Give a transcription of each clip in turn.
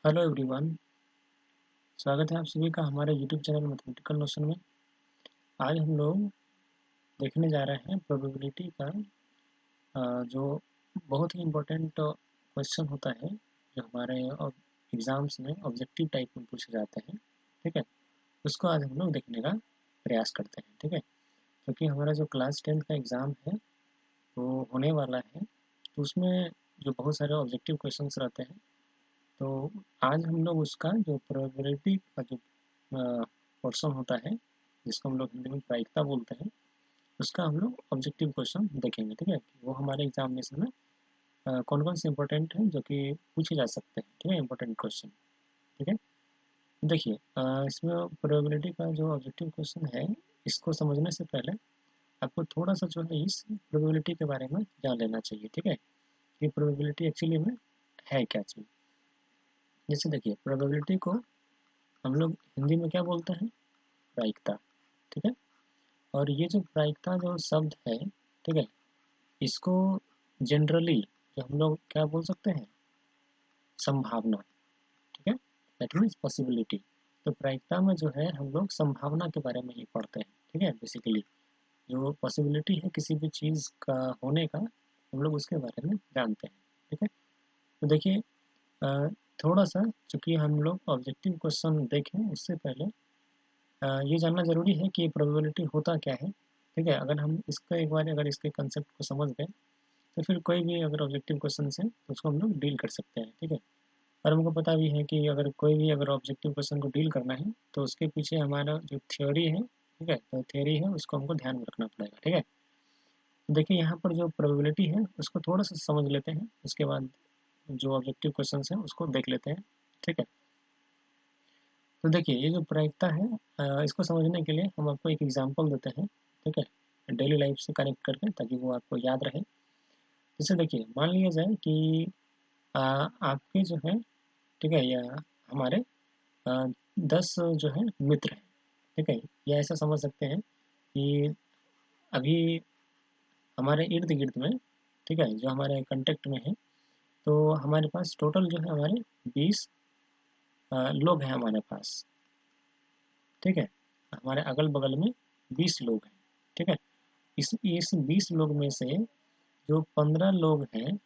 Hello everyone. स्वागत है आप सभी का हमारे यूट्यूब चैनल मैथमेटिकल नोशन में। आज हम लोग देखने जा रहे हैं प्रोबेबिलिटी का जो बहुत ही इम्पोर्टेंट क्वेश्चन होता है, जो हमारे एग्ज़ाम्स में ऑब्जेक्टिव टाइप में पूछे जाते हैं। ठीक है, उसको आज हम लोग देखने का प्रयास करते हैं। ठीक है, क्योंकि हमारा जो क्लास 10th का एग्ज़ाम है वो होने वाला है, तो उसमें जो बहुत सारे ऑब्जेक्टिव क्वेश्चंस रहते हैं, तो आज हम लोग उसका जो प्रोबेबिलिटी का जो पोर्शन होता है, जिसको हम लोग हिंदी में प्रायिकता बोलते हैं, उसका हम लोग ऑब्जेक्टिव क्वेश्चन देखेंगे। ठीक है, वो हमारे एग्जामिनेशन में कौन कौन से इंपॉर्टेंट हैं जो कि पूछे जा सकते हैं। ठीक है, इंपॉर्टेंट क्वेश्चन। ठीक है, देखिए इसमें प्रोबेबिलिटी का जो ऑब्जेक्टिव क्वेश्चन है, इसको समझने से पहले आपको थोड़ा सा जो है इस प्रोबेबिलिटी के बारे में जान लेना चाहिए। ठीक है, कि प्रोबेबिलिटी एक्चुअली में है क्या चीज़। जैसे देखिए, प्रोबेबिलिटी को हम लोग हिंदी में क्या बोलते हैं? प्रायिकता। ठीक है, और ये जो प्रायिकता जो शब्द है, ठीक है, इसको जनरली जो हम लोग क्या बोल सकते हैं? संभावना। ठीक है, दैट मीन्स पॉसिबिलिटी। तो प्रायिकता में जो है हम लोग संभावना के बारे में ही पढ़ते हैं। ठीक है, बेसिकली जो पॉसिबिलिटी है किसी भी चीज़ का होने का, हम लोग उसके बारे में जानते हैं। ठीक है, तो देखिए थोड़ा सा चूँकि हम लोग ऑब्जेक्टिव क्वेश्चन देखें उससे पहले ये जानना ज़रूरी है कि प्रोबेबिलिटी होता क्या है। ठीक है, अगर हम इसको एक बार अगर इसके कंसेप्ट को समझ गए, तो फिर कोई भी अगर ऑब्जेक्टिव क्वेश्चन है तो उसको हम लोग डील कर सकते हैं। ठीक है, और हमको पता भी है कि अगर कोई भी अगर ऑब्जेक्टिव क्वेश्चन को डील करना है तो उसके पीछे हमारा जो थ्योरी है, ठीक है, तो थ्योरी है उसको हमको ध्यान में रखना पड़ेगा। ठीक है, तो देखिए यहाँ पर जो प्रोबेबिलिटी है उसको थोड़ा सा समझ लेते हैं, उसके बाद जो ऑब्जेक्टिव क्वेश्चन है उसको देख लेते हैं। ठीक है, तो देखिए ये जो प्रायिकता है, इसको समझने के लिए हम आपको एक एग्जांपल देते हैं। ठीक है, डेली लाइफ से कनेक्ट करके, ताकि वो आपको याद रहे। जैसे देखिए, मान लिया जाए कि आपके जो है, ठीक है, या हमारे अ, 10 जो है मित्र हैं। ठीक है, या ऐसा समझ सकते हैं कि अभी हमारे इर्द गिर्द में, ठीक है, जो हमारे कांटेक्ट में है, तो हमारे पास टोटल जो है हमारे 20 लोग हैं हमारे पास। ठीक है, हमारे अगल बगल में 20 लोग हैं। ठीक है, इस 20 लोग में से जो 15 लोग हैं,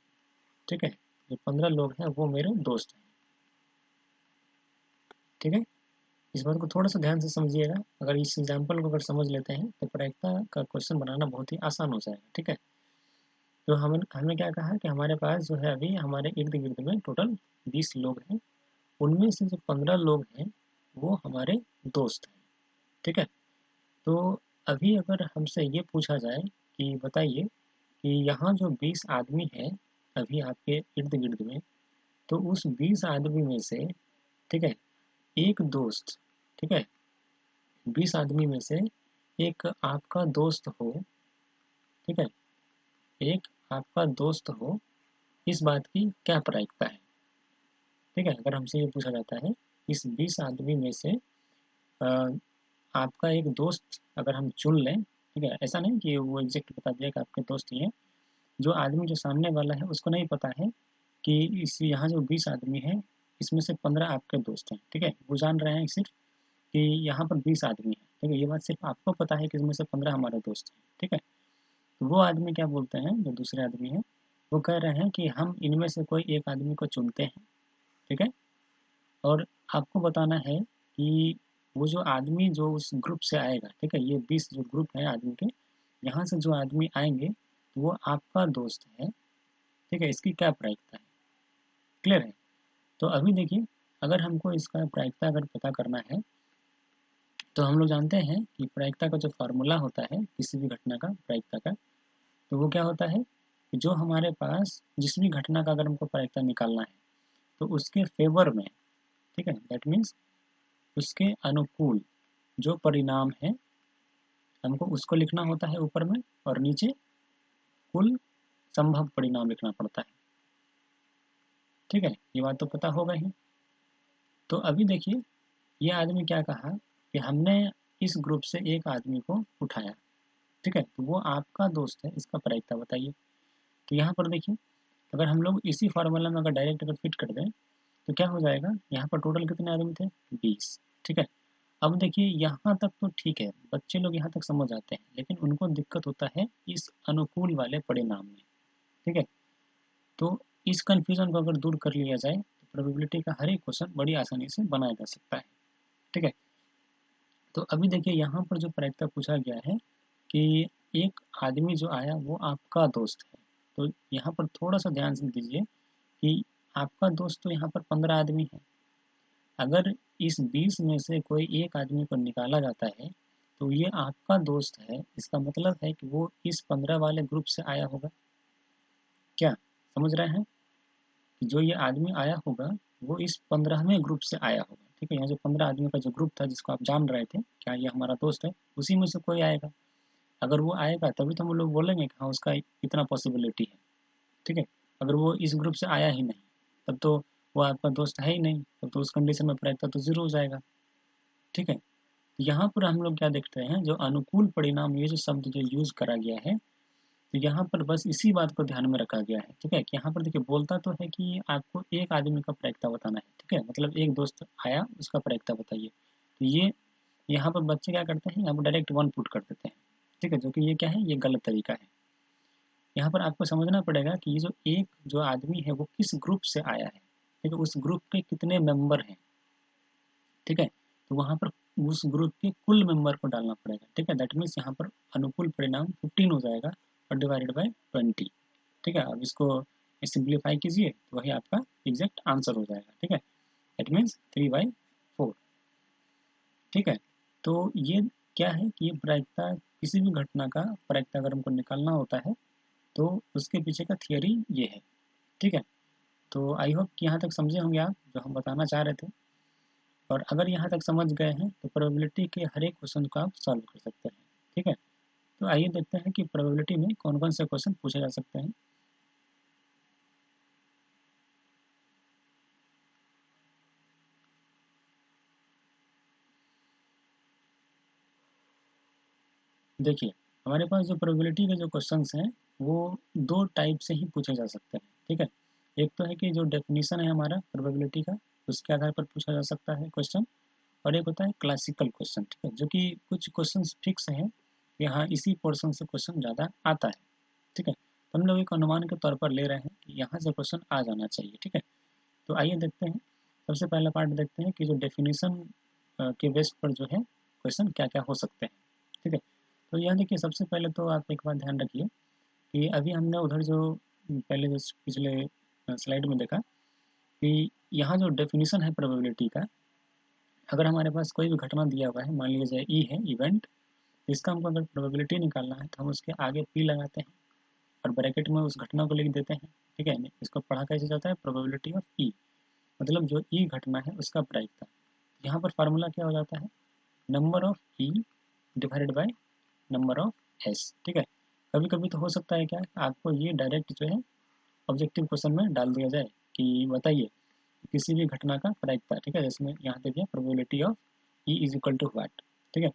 ठीक है, जो 15 लोग हैं वो मेरे दोस्त हैं। ठीक है, इस बात को थोड़ा सा ध्यान से समझिएगा। अगर इस एग्जाम्पल को अगर समझ लेते हैं तो प्रायिकता का क्वेश्चन बनाना बहुत ही आसान हो जाएगा। ठीक है, तो हमने क्या कहा कि हमारे पास जो है अभी हमारे इर्द गिर्द में टोटल 20 लोग हैं, उनमें से जो 15 लोग हैं वो हमारे दोस्त हैं। ठीक है, तो अभी अगर हमसे ये पूछा जाए कि बताइए कि यहाँ जो 20 आदमी हैं अभी आपके इर्द गिर्द में, तो उस 20 आदमी में से, ठीक है, एक दोस्त, ठीक है, 20 आदमी में से एक आपका दोस्त हो, ठीक है, एक आपका दोस्त हो, इस बात की क्या प्रायिकता है? ठीक है, अगर हमसे ये पूछा जाता है इस 20 आदमी में से अ, आपका एक दोस्त अगर हम चुन लें, ठीक है, ऐसा नहीं कि वो एग्जैक्ट बता दिया कि आपके दोस्त ही हैं। जो आदमी जो सामने वाला है उसको नहीं पता है कि इस यहाँ जो 20 आदमी हैं इसमें से 15 आपके दोस्त हैं। ठीक है, वो जान रहे हैं सिर्फ कि यहाँ पर 20 आदमी हैं। ठीक है, ये बात सिर्फ आपको पता है कि इसमें से 15 हमारे दोस्त हैं। ठीक है, तो वो आदमी क्या बोलते हैं, जो दूसरे आदमी हैं, वो कह रहे हैं कि हम इनमें से कोई एक आदमी को चुनते हैं। ठीक है, और आपको बताना है कि वो जो आदमी जो उस ग्रुप से आएगा, ठीक है, ये 20 जो ग्रुप है आदमी के, यहाँ से जो आदमी आएंगे तो वो आपका दोस्त है। ठीक है, इसकी क्या प्रायिकता है? क्लियर है? तो अभी देखिए, अगर हमको इसका प्रायिकता अगर पता करना है, तो हम लोग जानते हैं कि प्रायिकता का जो फार्मूला होता है किसी भी घटना का प्रायिकता का, तो वो क्या होता है कि जो हमारे पास जिस भी घटना का अगर हमको प्रायिकता निकालना है, तो उसके फेवर में, ठीक है, दैट मीन्स उसके अनुकूल जो परिणाम है, हमको उसको लिखना होता है ऊपर में, और नीचे कुल संभव परिणाम लिखना पड़ता है। ठीक है, ये बात तो पता होगा ही। तो अभी देखिए, ये आदमी क्या कहा कि हमने इस ग्रुप से एक आदमी को उठाया। ठीक है, तो वो आपका दोस्त है, इसका प्रायिकता बताइए। तो यहाँ पर देखिए, अगर हम लोग इसी फार्मूला में अगर डायरेक्ट अगर फिट कर दें, तो क्या हो जाएगा, यहाँ पर टोटल कितने आदमी थे, 20। ठीक है, अब देखिए यहाँ तक तो ठीक है, बच्चे लोग यहाँ तक समझ आते हैं, लेकिन उनको दिक्कत होता है इस अनुकूल वाले परिणाम में। ठीक है, तो इस कन्फ्यूजन को अगर दूर कर लिया जाए तो प्रोबेबिलिटी का हर एक क्वेश्चन बड़ी आसानी से बनाया जा सकता है। ठीक है, तो अभी देखिए यहाँ पर जो प्रायिकता पूछा गया है कि एक आदमी जो आया वो आपका दोस्त है, तो यहाँ पर थोड़ा सा ध्यान से दीजिए कि आपका दोस्त तो यहाँ पर 15 आदमी है। अगर इस 20 में से कोई एक आदमी को निकाला जाता है तो ये आपका दोस्त है, इसका मतलब है कि वो इस 15 वाले ग्रुप से आया होगा। क्या समझ रहे हैं कि जो ये आदमी आया होगा वो इस 15वें ग्रुप से आया होगा। ठीक है, यहाँ जो 15 आदमियों का जो ग्रुप था जिसको आप जान रहे थे क्या ये हमारा दोस्त है, उसी में से कोई आएगा। अगर वो आएगा तभी तो हम लोग बोलेंगे कि हाँ उसका इतना पॉसिबिलिटी है। ठीक है, अगर वो इस ग्रुप से आया ही नहीं तब तो वो आपका दोस्त है ही नहीं, तब तो उस कंडीशन में प्रायिकता तो जीरो हो जाएगा। ठीक है, यहाँ पर हम लोग क्या देखते हैं, जो अनुकूल परिणाम ये जो शब्द जो यूज करा गया है, तो यहाँ पर बस इसी बात को ध्यान में रखा गया है। ठीक है, कि यहाँ पर देखिए बोलता तो है कि आपको एक आदमी का प्रायिकता बताना है। ठीक है, मतलब एक दोस्त आया उसका प्रायिकता बताइए, तो ये यहाँ पर बच्चे क्या करते हैं, यहाँ पर डायरेक्ट वन पुट कर देते हैं। ठीक है, जो कि ये क्या है, ये गलत तरीका है। यहाँ पर आपको समझना पड़ेगा कि ये जो एक जो आदमी है वो किस ग्रुप से आया है। ठीक है, उस ग्रुप के कितने मेंबर हैं। ठीक है, तो वहाँ पर उस ग्रुप के कुल मेंबर को डालना पड़ेगा। ठीक है, दैट मीन्स यहाँ पर अनुकूल परिणाम 15 हो जाएगा और डिवाइडेड बाय 20। ठीक है, अब इसको सिंप्लीफाई कीजिए तो वही आपका एग्जैक्ट आंसर हो जाएगा। ठीक है, दैट मीन्स 3/4। ठीक है, तो ये क्या है कि ये प्रायिकता, किसी भी घटना का प्रायिकता अगर हमको निकालना होता है तो उसके पीछे का थियरी ये है। ठीक है, तो आई होप कि यहाँ तक समझे होंगे आप जो हम बताना चाह रहे थे, और अगर यहाँ तक समझ गए हैं तो प्रोबेबिलिटी के हर एक क्वेश्चन को आप सॉल्व कर सकते हैं। ठीक है, तो आइए देखते हैं कि प्रोबेबिलिटी में कौन कौन से क्वेश्चन पूछे जा सकते हैं। देखिए, हमारे पास जो प्रोबेबिलिटी के जो क्वेश्चंस हैं वो दो टाइप से ही पूछे जा सकते हैं। ठीक है, एक तो है कि जो डेफिनेशन है हमारा प्रोबेबिलिटी का, उसके आधार पर पूछा जा सकता है क्वेश्चन, और एक होता है क्लासिकल क्वेश्चन। ठीक है, जो कि कुछ क्वेश्चन फिक्स हैं कि हाँ इसी पोर्शन से क्वेश्चन ज़्यादा आता है। ठीक है, तो हम लोग एक अनुमान के तौर पर ले रहे हैं कि यहाँ से क्वेश्चन आ जाना चाहिए। ठीक है, तो आइए देखते हैं, सबसे पहला पार्ट देखते हैं कि जो डेफिनेशन के बेस पर जो है क्वेश्चन क्या क्या हो सकते हैं। ठीक है, तो यहाँ देखिए सबसे पहले तो आप एक बात ध्यान रखिए कि अभी हमने उधर जो पहले जो पिछले स्लाइड में देखा कि यहाँ जो डेफिनेशन है प्रोबेबिलिटी का, अगर हमारे पास कोई भी घटना दिया हुआ है, मान लीजिए ई है इवेंट, तो इसका हमको अगर प्रोबेबिलिटी निकालना है तो हम उसके आगे पी लगाते हैं और ब्रैकेट में उस घटना को लिख देते हैं। ठीक है, इसको पढ़ा कैसे जाता है, प्रोबेबिलिटी ऑफ ई, मतलब जो ई घटना है उसका प्रायिकता। यहाँ पर फार्मूला क्या हो जाता है, number of E divided by number of S. ठीक है, कभी कभी तो हो सकता है क्या, आपको ये डायरेक्ट जो है ऑब्जेक्टिव क्वेश्चन में डाल दिया जाए कि बताइए किसी भी घटना का प्रायिकता। ठीक है, जिसमें यहाँ देखिए probability of E is equal to what. ठीक है,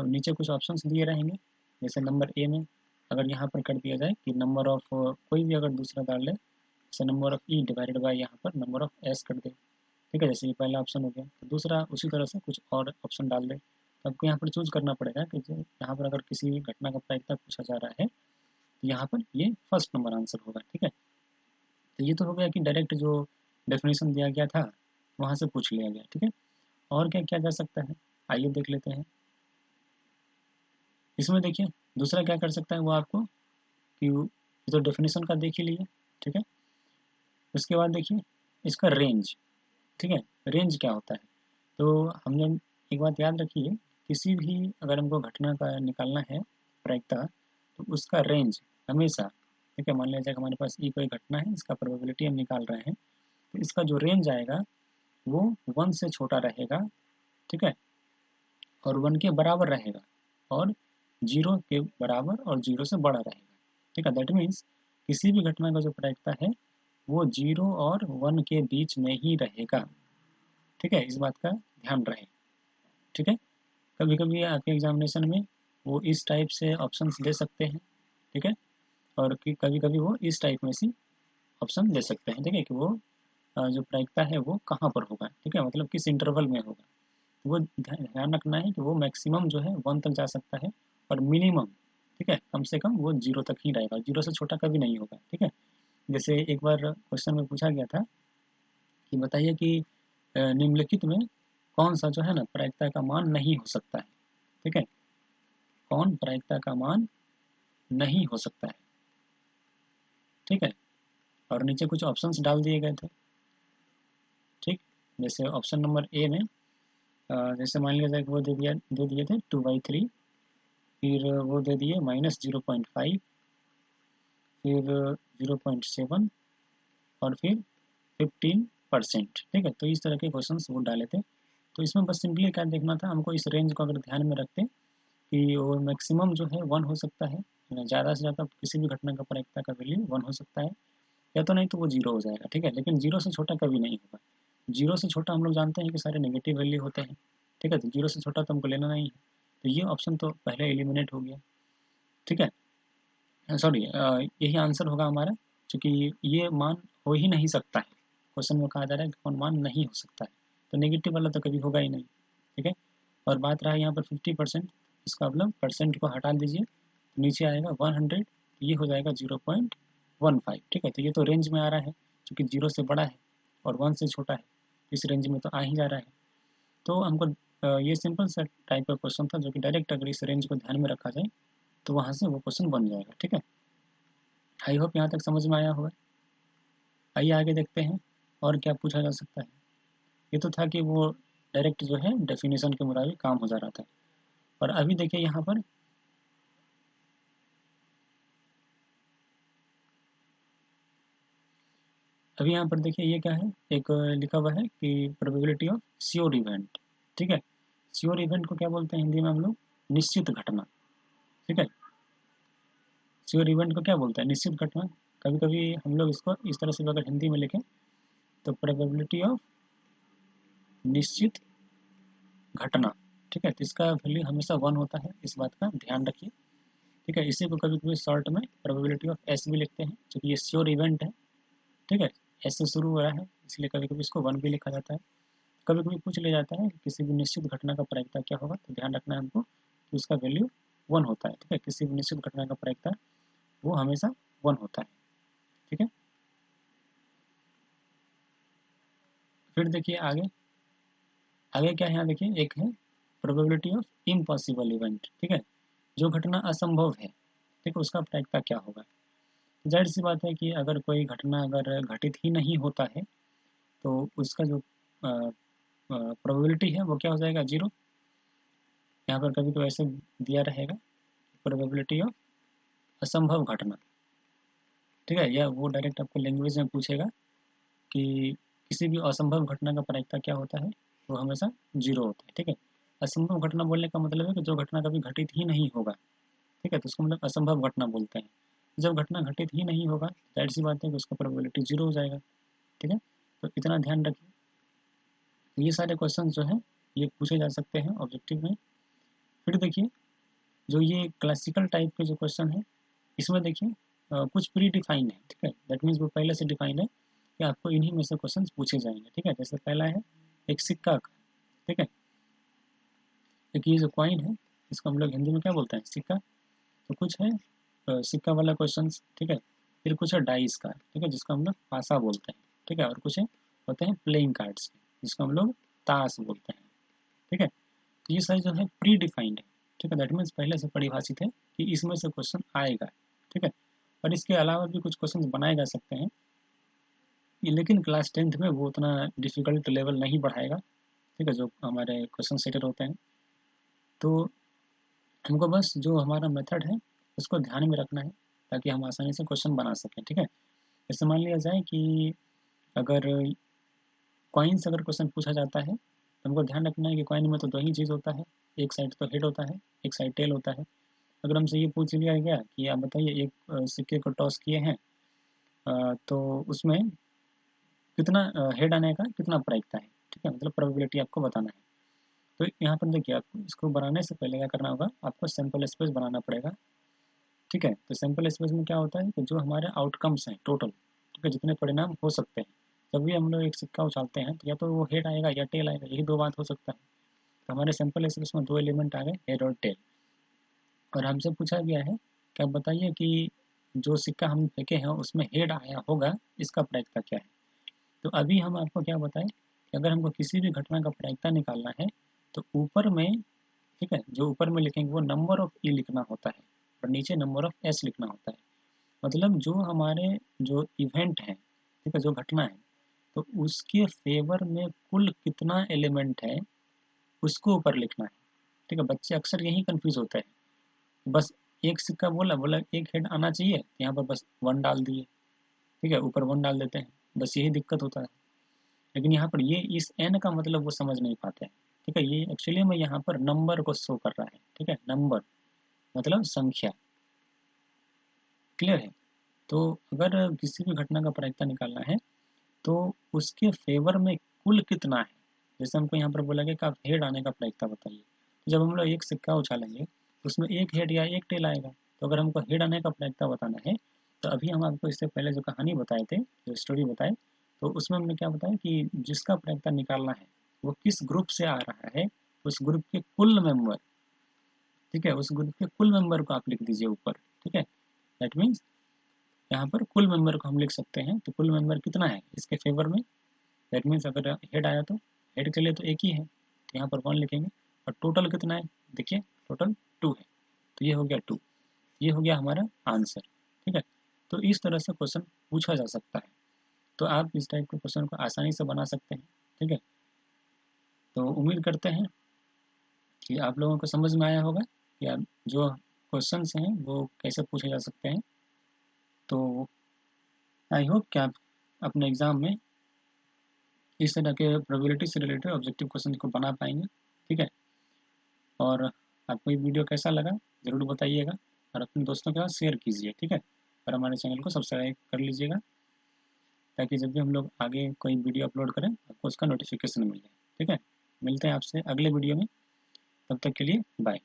नीचे कुछ ऑप्शंस दिए रहेंगे, जैसे नंबर ए में अगर यहाँ पर कर दिया जाए कि नंबर ऑफ कोई भी अगर दूसरा डाल ले, जैसे number of E divided by यहाँ पर नंबर ऑफ एस कर दे। ठीक है, जैसे ये पहला ऑप्शन हो गया, तो दूसरा उसी तरह से कुछ और ऑप्शन डाल दे। तो आपको यहाँ पर चूज करना पड़ेगा कि यहाँ पर अगर किसी भी घटना का प्रायिकता पूछा जा रहा है तो यहाँ पर ये फर्स्ट नंबर आंसर होगा। ठीक है, तो ये तो हो गया कि डायरेक्ट जो डेफिनेशन दिया गया था वहाँ से पूछ लिया गया। ठीक है, और क्या किया जा सकता है, आइए देख लेते हैं। इसमें देखिए दूसरा क्या कर सकता है वो आपको, कि ये तो डेफिनेशन का देख ही लिए। ठीक है, उसके बाद देखिए इसका रेंज। ठीक है, रेंज क्या होता है, तो हमने एक बात याद रखिए, किसी भी अगर हमको घटना का निकालना है प्रायिकता, तो उसका रेंज हमेशा, ठीक है, मान लीजिए कि हमारे पास ई कोई घटना है, इसका प्रोबेबिलिटी हम निकाल रहे हैं, तो इसका जो रेंज आएगा वो 1 से छोटा रहेगा। ठीक है, और 1 के बराबर रहेगा, और 0 के बराबर और 0 से बड़ा रहेगा। ठीक है, दैट मीन्स किसी भी घटना का जो प्रायिकता है वो 0 और 1 के बीच में ही रहेगा। ठीक है, इस बात का ध्यान रहे। ठीक है, कभी कभी आपके एग्जामिनेशन में वो इस टाइप से ऑप्शंस दे सकते हैं। ठीक है, और कि कभी कभी वो इस टाइप में सी ऑप्शन दे सकते हैं। ठीक है, कि वो जो प्रायिकता है वो कहाँ पर होगा, ठीक है, मतलब किस इंटरवल में होगा। वो ध्यान रखना है कि वो मैक्सिमम जो है 1 तक जा सकता है और मिनिमम, ठीक है, कम से कम वो 0 तक ही रहेगा, 0 से छोटा कभी नहीं होगा, ठीक है। जैसे एक बार क्वेश्चन में पूछा गया था कि बताइए कि निम्नलिखित में कौन सा जो है ना प्रायिकता का मान नहीं हो सकता है, ठीक है, कौन प्रायिकता का मान नहीं हो सकता है, ठीक है, और नीचे कुछ ऑप्शंस डाल दिए गए थे, ठीक। जैसे ऑप्शन नंबर ए में जैसे मान लिया जाए कि वो दे दिए थे 2/3, फिर वो दे दिए -0.5, फिर 0.7 और फिर 15%, ठीक है। तो इस तरह के क्वेश्चंस वो डाले थे। तो इसमें बस सिंपली क्या देखना था हमको, इस रेंज को अगर ध्यान में रखते कि वो मैक्सिमम जो है 1 हो सकता है, ज़्यादा से ज़्यादा किसी भी घटना का प्रायिकता का वैल्यू 1 हो सकता है, या तो नहीं तो वो 0 हो जाएगा, ठीक है, लेकिन 0 से छोटा कभी नहीं होगा। 0 से छोटा हम लोग जानते हैं कि सारे नेगेटिव वैल्यू होते हैं, ठीक है, तो 0 से छोटा तो हमको लेना नहीं है, तो ये ऑप्शन तो पहले एलिमिनेट हो गया, ठीक है। सॉरी, यही आंसर होगा हमारा, क्योंकि ये मान हो ही नहीं सकता है। क्वेश्चन में कहा जा रहा है कि कौन मान नहीं हो सकता है, तो नेगेटिव वाला तो कभी होगा ही नहीं, ठीक है। और बात रहा यहाँ पर 50%, इसका मतलब परसेंट को हटा दीजिए, तो नीचे आएगा 100, ये हो जाएगा 0.15, ठीक है। तो ये तो रेंज में आ रहा है, क्योंकि 0 से बड़ा है और 1 से छोटा है, इस रेंज में तो आ ही जा रहा है। तो हमको ये सिंपल सा टाइप का क्वेश्चन था, जो कि डायरेक्ट अगर इस रेंज को ध्यान में रखा जाए तो वहाँ से वो क्वेश्चन बन जाएगा, ठीक है। आई होप यहाँ तक समझ में आया होगा। आइए आगे देखते हैं और क्या पूछा जा सकता है। ये तो था कि वो डायरेक्ट जो है डेफिनेशन के मुताबिक काम हो जा रहा था, और अभी देखिए यहाँ पर देखिए ये क्या है, एक लिखा हुआ है कि प्रोबेबिलिटी ऑफ श्योर इवेंट, ठीक है। श्योर इवेंट को क्या बोलते हैं हिंदी में हम लोग, निश्चित घटना, ठीक है। श्योर इवेंट को क्या बोलते हैं, निश्चित घटना। कभी कभी हम लोग इसको इस तरह से अगर हिंदी में लिखें तो प्रोबेबिलिटी ऑफ निश्चित घटना, ठीक है, तो इसका वैल्यू हमेशा 1 होता है, इस बात का ध्यान रखिए, ठीक है। इसी को कभी कभी शॉर्ट में प्रोबेबिलिटी ऑफ एस भी लिखते हैं, क्योंकि ये श्योर इवेंट है, ठीक है, एस से शुरू हो रहा है, इसलिए कभी कभी इसको 1 भी लिखा जाता है। कभी कभी पूछ लिया जाता है कि किसी भी निश्चित घटना का प्रायिकता क्या होगा, तो ध्यान रखना है हमको कि उसका वैल्यू 1 होता है, ठीक है। किसी भी निश्चित घटना का प्रायिकता वो हमेशा 1 होता है, ठीक है। फिर देखिए आगे, आगे क्या है, यहाँ देखिए एक है प्रोबेबिलिटी ऑफ इम्पॉसिबल इवेंट, ठीक है, जो घटना असंभव है, ठीक है, उसका प्रायिकता क्या होगा। जाहिर सी बात है कि अगर कोई घटना अगर घटित ही नहीं होता है तो उसका जो प्रोबेबिलिटी है वो क्या हो जाएगा, 0। यहाँ पर कभी तो ऐसे दिया रहेगा प्रोबेबिलिटी ऑफ असंभव घटना, ठीक है, या वो डायरेक्ट आपको लैंग्वेज में पूछेगा कि किसी भी असंभव घटना का प्रायिकता क्या होता है, वो हमेशा 0 होता है, ठीक है। असंभव घटना बोलने का मतलब है कि जो घटना कभी घटित ही नहीं होगा, ठीक है, तो उसको मतलब असंभव घटना बोलते हैं। जब घटना घटित ही नहीं होगा जाहिर सी बात है कि उसका प्रोबेबिलिटी 0 हो जाएगा, ठीक है। तो इतना ध्यान रखिए, तो ये सारे क्वेश्चन जो हैं ये पूछे जा सकते हैं ऑब्जेक्टिव में। फिर देखिए जो ये क्लासिकल टाइप के जो क्वेश्चन है, इसमें देखिए कुछ प्री डिफाइंड है, ठीक है, दैट मीन्स वो पहले से डिफाइंड है कि आपको इन्हीं में से क्वेश्चन पूछे जाएंगे, ठीक है। जैसे पहला है एक सिक्का का, ठीक है, एक ये जो कॉइन है इसको हम लोग हिंदी में क्या बोलते हैं, सिक्का। तो कुछ है सिक्का वाला क्वेश्चन, ठीक है। फिर कुछ है डाइस का, ठीक है, जिसको हम लोग पासा बोलते हैं, ठीक है, और कुछ है होते हैं प्लेइंग कार्ड्स, जिसको हम लोग ताश बोलते हैं, ठीक है। तो ये सारी जो है प्री डिफाइंड है, ठीक है, दैट मीन्स पहले से परिभाषित है कि इसमें से क्वेश्चन आएगा, ठीक है। और इसके अलावा भी कुछ क्वेश्चन बनाए जा सकते हैं, लेकिन क्लास 10th में वो उतना डिफिकल्ट लेवल नहीं बढ़ाएगा, ठीक है, जो हमारे क्वेश्चन सेटर होते हैं। तो हमको बस जो हमारा मेथड है उसको ध्यान में रखना है, ताकि हम आसानी से क्वेश्चन बना सकें, ठीक है। जैसे मान लिया जाए कि अगर कॉइन से अगर क्वेश्चन पूछा जाता है तो हमको ध्यान रखना है कि कॉइन में तो दो ही चीज़ होता है, एक साइड तो हेड होता है, एक साइड टेल होता है। अगर हमसे ये पूछ लिया गया कि आप बताइए एक सिक्के को टॉस किए हैं, तो उसमें कितना हेड आने का कितना प्रायिकता है, ठीक है, मतलब प्रोबेबिलिटी आपको बताना है। तो यहाँ पर देखिए आपको इसको बनाने से पहले क्या करना होगा, आपको सैंपल स्पेस बनाना पड़ेगा, ठीक है। तो सैंपल स्पेस में क्या होता है कि जो हमारे आउटकम्स हैं टोटल, ठीक है, जितने परिणाम हो सकते हैं, जब भी हम लोग एक सिक्का उछालते हैं तो या तो वो हेड आएगा या टेल आएगा, यही दो बात हो सकता है। तो हमारे सैंपल ऐसे उसमें दो एलिमेंट आ गए, हेड और टेल। और हमसे पूछा गया है कि आप बताइए कि जो सिक्का हम फेंके हैं उसमें हेड आया होगा, इसका प्रायिकता क्या है। तो अभी हम आपको क्या बताएं कि अगर हमको किसी भी घटना का प्रायिकता निकालना है तो ऊपर में, ठीक है, जो ऊपर में लिखेंगे वो नंबर ऑफ ई लिखना होता है और नीचे नंबर ऑफ एस लिखना होता है। मतलब जो हमारे जो इवेंट है, ठीक है, जो घटना है, तो उसके फेवर में कुल कितना एलिमेंट है उसको ऊपर लिखना है। ठीक है, बच्चे अक्सर यही कंफ्यूज होते हैं, बस एक सिक्का बोला बोला एक हेड आना चाहिए, यहाँ पर बस वन डाल दिए, ठीक है, ऊपर वन डाल देते हैं, बस यही दिक्कत होता है। लेकिन यहाँ पर ये इस एन का मतलब वो समझ नहीं पाते हैं। ठीक है, ये एक्चुअली में यहाँ पर नंबर को शो कर रहा है। ठीक है, नंबर मतलब संख्या। क्लियर है। तो अगर किसी भी घटना का प्रायिकता निकालना है तो उसके फेवर में कुल कितना है, जैसे हमको यहाँ पर बोला गया कि आप हेड आने का प्रायिकता बताइए। तो जब हम लोग एक सिक्का उछालेंगे तो उसमें एक हेड या एक टेल आएगा। तो अगर हमको हेड आने का प्रायिकता बताना है तो अभी हम आपको इससे पहले जो कहानी बताए थे, जो स्टोरी बताए, तो उसमें हमने क्या बताया कि जिसका प्रायिकता निकालना है वो किस ग्रुप से आ रहा है, उस ग्रुप के कुल मेंबर, ठीक है, उस ग्रुप के कुल मेंबर को आप लिख दीजिए ऊपर। ठीक है, दैट मीन्स यहाँ पर कुल मेंबर को हम लिख सकते हैं, तो कुल मेंबर कितना है इसके फेवर में। दैट मीन्स अगर हेड आया तो हेड के लिए तो एक ही है, तो यहाँ पर वन लिखेंगे। और टोटल कितना है, देखिए टोटल 2 है, तो ये हो गया 2, ये हो गया हमारा आंसर। ठीक है, तो इस तरह से क्वेश्चन पूछा जा सकता है। तो आप इस टाइप के क्वेश्चन को आसानी से बना सकते हैं। ठीक है, तो उम्मीद करते हैं कि आप लोगों को समझ में आया होगा कि आप जो क्वेश्चंस हैं वो कैसे पूछे जा सकते हैं। तो आई होप कि आप अपने एग्ज़ाम में इस तरह के प्रोबेबिलिटी से रिलेटेड ऑब्जेक्टिव क्वेश्चन को बना पाएंगे। ठीक है, और आपको ये वीडियो कैसा लगा ज़रूर बताइएगा और अपने दोस्तों के साथ शेयर कीजिए। ठीक है, और हमारे चैनल को सब्सक्राइब कर लीजिएगा ताकि जब भी हम लोग आगे कोई वीडियो अपलोड करें आपको उसका नोटिफिकेशन मिल जाए। ठीक है, मिलते हैं आपसे अगले वीडियो में, तब तक के लिए बाय।